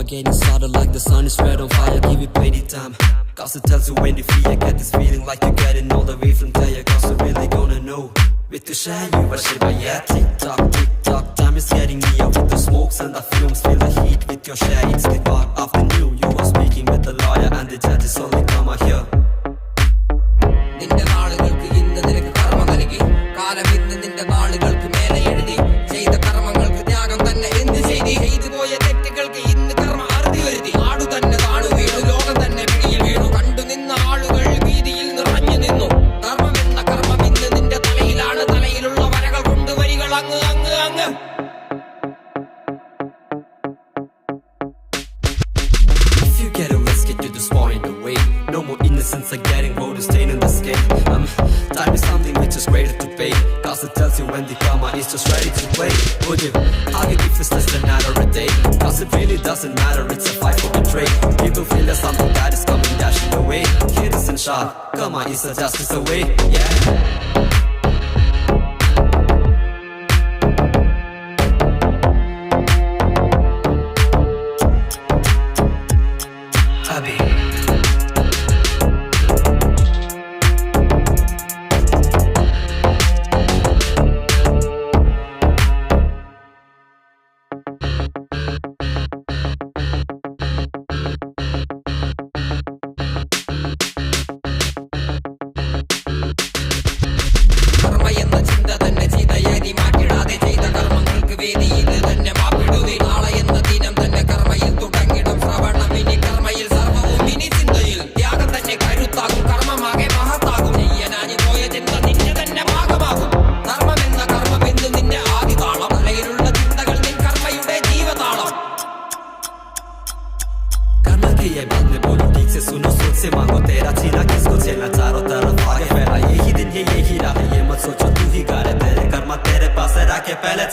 getting started like the sun is red on fire. Give it plenty time, cause it tells you when you feel. I get this feeling like you're getting all the way from there. Cause you're really gonna know. With the shine you are shit, but yeah. Tick tock, time is getting me out with the smokes and the fumes. Feel the heat with your shades. Get back after new. You are speaking with the lawyer and the judge is only come out here. നിന്റെ നാളുകൾക്ക് ഇന്ന് നിനക്ക് കർമ്മ നൽകി. കാലം ഇന്ന് നിന്റെ നാളുകൾക്ക് മേലെ എഴുതി. ചെയ്ത കർമ്മങ്ങൾക്ക് ത്യാഗം തന്നെ എന്ത് ചെയ്തി. ചെയ്തു പോയ തെറ്റുകൾക്ക് ഇന്ന് കർമ്മ അറുതി വരുത്തി. നാടു തന്നെ താണു വീണു, ലോകം തന്നെ പിടിയിൽ വീണു. കണ്ടു നിന്ന ആളുകൾ വീതിയിൽ നിറഞ്ഞു നിന്നു. കർമ്മം എന്ന കർമ്മം ഇന്ന് നിന്റെ തലയിലാണ്. തലയിലുള്ള വരകൾ കൊണ്ട് വരികൾ അങ്ങ് അങ്ങ് അങ്ങ്. If you get a let's get to this point away. No more innocence are getting rolled, stain in the skin. Time is something which is greater to pay. Cause it tells you when the karma is just ready to play. Would you argue if it's less than matter a day? Cause it really doesn't matter, it's a fight for betrayal. People feel there's something that is coming dashing away. Hit us and shot, karma is a justice away, yeah. കർമ്മ എന്ന ചിന്ത തന്നെ ചിതയായി മാറ്റിടാതെ ചെയ്ത കർമ്മങ്ങൾക്ക് വേദിയിൽ തന്നെ മാപ്പിടുവേ. നാളെ എന്ന ദിനം തന്നെ കർമ്മയിൽ തുടങ്ങിടും ശ്രവണം. ഇനി കർമ്മയിൽ സർവവും ഇനി ചിന്തയിൽ. ത്യാഗം തന്നെ കരുത്താകും, കർമ്മമാകെ മഹത്താകും. ചെയ്യാനാഞ്ഞു പോയ ചിന്ത നിന്നെ തന്നെ ഭാഗമാകും. കർമ്മം എന്ന കർമ്മം എന്ന് നിന്നെ ആദിതാളം. തലയിലുള്ള ചിന്തകൾ നിൻ കർമ്മയുടെ ജീവതാളം. Karma के ये बात में बोलो ठीक से सुनो, सोच से मांगो तेरा जीना किसको झेलना, चारों तरफ आगे फैला यही दिन है यही राह है, ये मत सोचो तू ही गा रहे, तेरे कर्मा तेरे पास है, राखे पहले